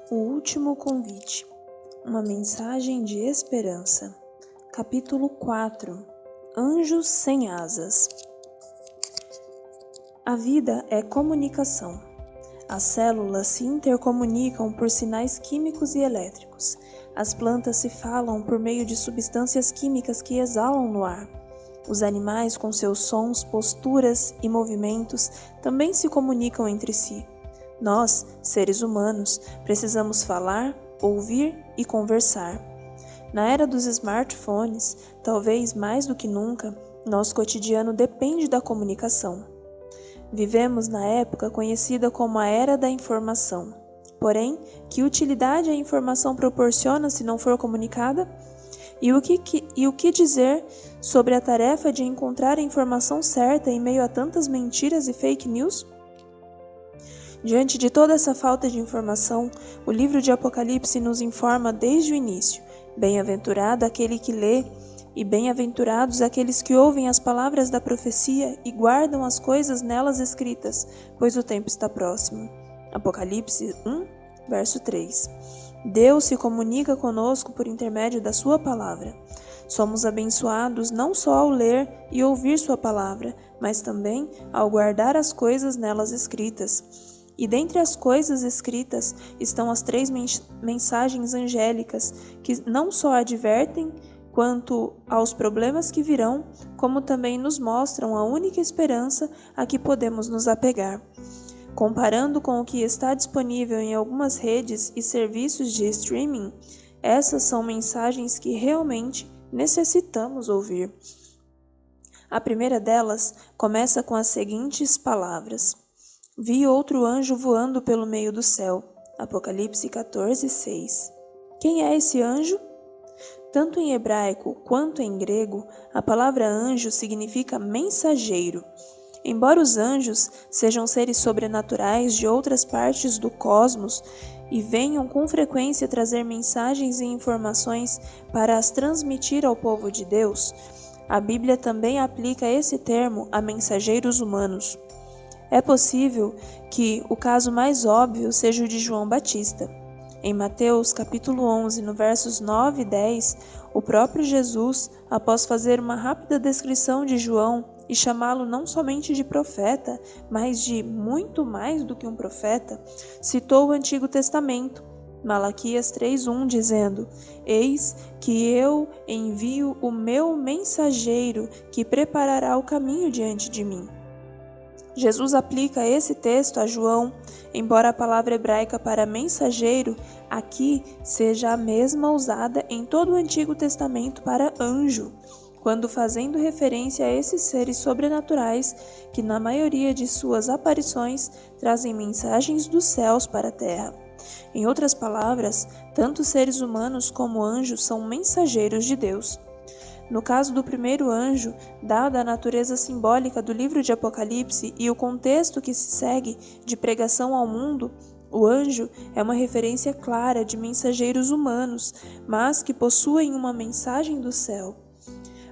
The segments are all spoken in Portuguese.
O último convite. Uma mensagem de esperança. Capítulo 4. Anjos sem asas. A vida é comunicação. As células se intercomunicam por sinais químicos e elétricos. As plantas se falam por meio de substâncias químicas que exalam no ar. Os animais, com seus sons, posturas e movimentos, também se comunicam entre si. Nós, seres humanos, precisamos falar, ouvir e conversar. Na era dos smartphones, talvez mais do que nunca, nosso cotidiano depende da comunicação. Vivemos na época conhecida como a Era da Informação. Porém, que utilidade a informação proporciona se não for comunicada? E o que dizer sobre a tarefa de encontrar a informação certa em meio a tantas mentiras e fake news? Diante de toda essa falta de informação, o livro de Apocalipse nos informa desde o início: bem-aventurado aquele que lê, e bem-aventurados aqueles que ouvem as palavras da profecia e guardam as coisas nelas escritas, pois o tempo está próximo. Apocalipse 1, verso 3. Deus se comunica conosco por intermédio da sua palavra. Somos abençoados não só ao ler e ouvir sua palavra, mas também ao guardar as coisas nelas escritas. E dentre as coisas escritas estão as 3 mensagens angélicas, que não só advertem quanto aos problemas que virão, como também nos mostram a única esperança a que podemos nos apegar. Comparando com o que está disponível em algumas redes e serviços de streaming, essas são mensagens que realmente necessitamos ouvir. A primeira delas começa com as seguintes palavras: Vi outro anjo voando pelo meio do céu. Apocalipse 14, 6. Quem é esse anjo? Tanto em hebraico quanto em grego, a palavra anjo significa mensageiro. Embora os anjos sejam seres sobrenaturais de outras partes do cosmos e venham com frequência trazer mensagens e informações para as transmitir ao povo de Deus, a Bíblia também aplica esse termo a mensageiros humanos. É possível que o caso mais óbvio seja o de João Batista. Em Mateus capítulo 11, no versos 9 e 10, o próprio Jesus, após fazer uma rápida descrição de João e chamá-lo não somente de profeta, mas de muito mais do que um profeta, citou o Antigo Testamento, Malaquias 3:1, dizendo: Eis que eu envio o meu mensageiro que preparará o caminho diante de mim. Jesus aplica esse texto a João, embora a palavra hebraica para mensageiro aqui seja a mesma usada em todo o Antigo Testamento para anjo, quando fazendo referência a esses seres sobrenaturais que, na maioria de suas aparições, trazem mensagens dos céus para a terra. Em outras palavras, tanto seres humanos como anjos são mensageiros de Deus. No caso do primeiro anjo, dada a natureza simbólica do livro de Apocalipse e o contexto que se segue de pregação ao mundo, o anjo é uma referência clara de mensageiros humanos, mas que possuem uma mensagem do céu.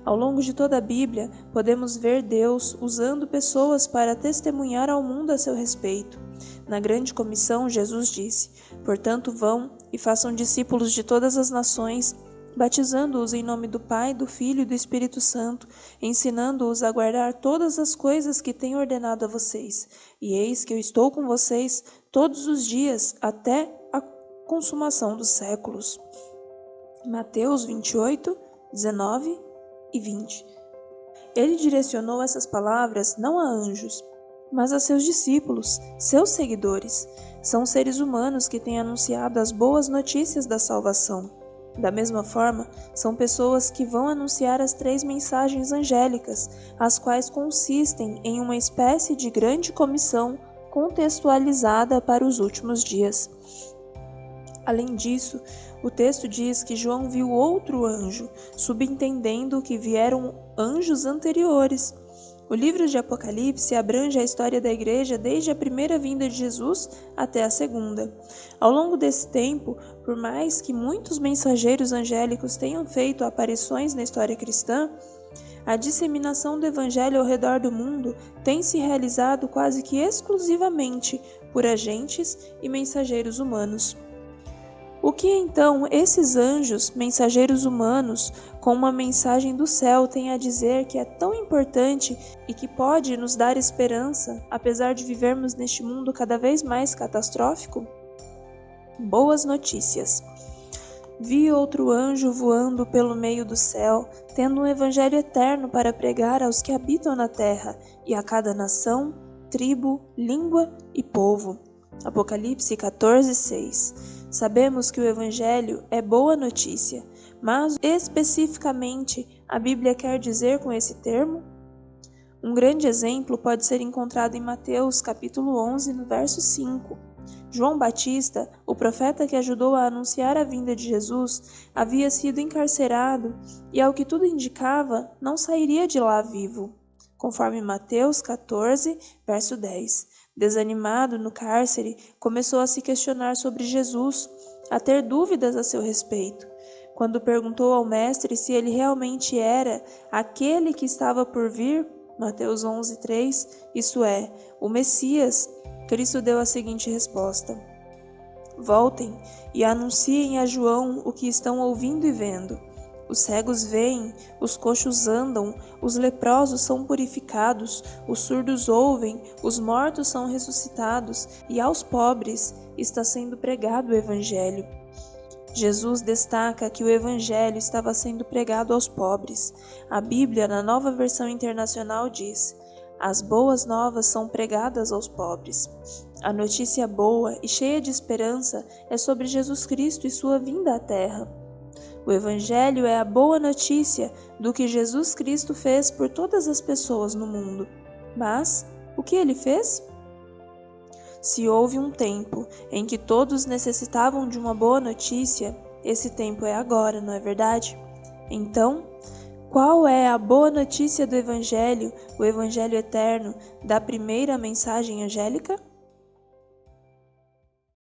Ao longo de toda a Bíblia, podemos ver Deus usando pessoas para testemunhar ao mundo a seu respeito. Na grande comissão, Jesus disse: Portanto, vão e façam discípulos de todas as nações, batizando-os em nome do Pai, do Filho e do Espírito Santo, ensinando-os a guardar todas as coisas que tenho ordenado a vocês. E eis que eu estou com vocês todos os dias, até a consumação dos séculos. Mateus 28, 19 e 20. Ele direcionou essas palavras não a anjos, mas a seus discípulos, seus seguidores. São seres humanos que têm anunciado as boas notícias da salvação. Da mesma forma, são pessoas que vão anunciar as 3 mensagens angélicas, as quais consistem em uma espécie de grande comissão contextualizada para os últimos dias. Além disso, o texto diz que João viu outro anjo, subentendendo que vieram anjos anteriores. O livro de Apocalipse abrange a história da igreja desde a primeira vinda de Jesus até a segunda. Ao longo desse tempo, por mais que muitos mensageiros angélicos tenham feito aparições na história cristã, a disseminação do evangelho ao redor do mundo tem se realizado quase que exclusivamente por agentes e mensageiros humanos. O que então esses anjos, mensageiros humanos, com uma mensagem do céu, têm a dizer que é tão importante e que pode nos dar esperança, apesar de vivermos neste mundo cada vez mais catastrófico? Boas notícias. Vi outro anjo voando pelo meio do céu, tendo um evangelho eterno para pregar aos que habitam na terra, e a cada nação, tribo, língua e povo. Apocalipse 14:6. Sabemos que o evangelho é boa notícia, mas especificamente a Bíblia quer dizer com esse termo? Um grande exemplo pode ser encontrado em Mateus capítulo 11, no verso 5. João Batista, o profeta que ajudou a anunciar a vinda de Jesus, havia sido encarcerado e, ao que tudo indicava, não sairia de lá vivo. Conforme Mateus 14, verso 10. Desanimado no cárcere, começou a se questionar sobre Jesus, a ter dúvidas a seu respeito. Quando perguntou ao mestre se ele realmente era aquele que estava por vir, Mateus 11:3, isto é, o Messias, Cristo deu a seguinte resposta: Voltem e anunciem a João o que estão ouvindo e vendo. Os cegos veem, os coxos andam, os leprosos são purificados, os surdos ouvem, os mortos são ressuscitados, e aos pobres está sendo pregado o Evangelho. Jesus destaca que o Evangelho estava sendo pregado aos pobres. A Bíblia, na Nova Versão Internacional, diz: As boas novas são pregadas aos pobres. A notícia boa e cheia de esperança é sobre Jesus Cristo e sua vinda à Terra. O Evangelho é a boa notícia do que Jesus Cristo fez por todas as pessoas no mundo. Mas, o que ele fez? Se houve um tempo em que todos necessitavam de uma boa notícia, esse tempo é agora, não é verdade? Então, qual é a boa notícia do Evangelho, o Evangelho eterno, da primeira mensagem angélica?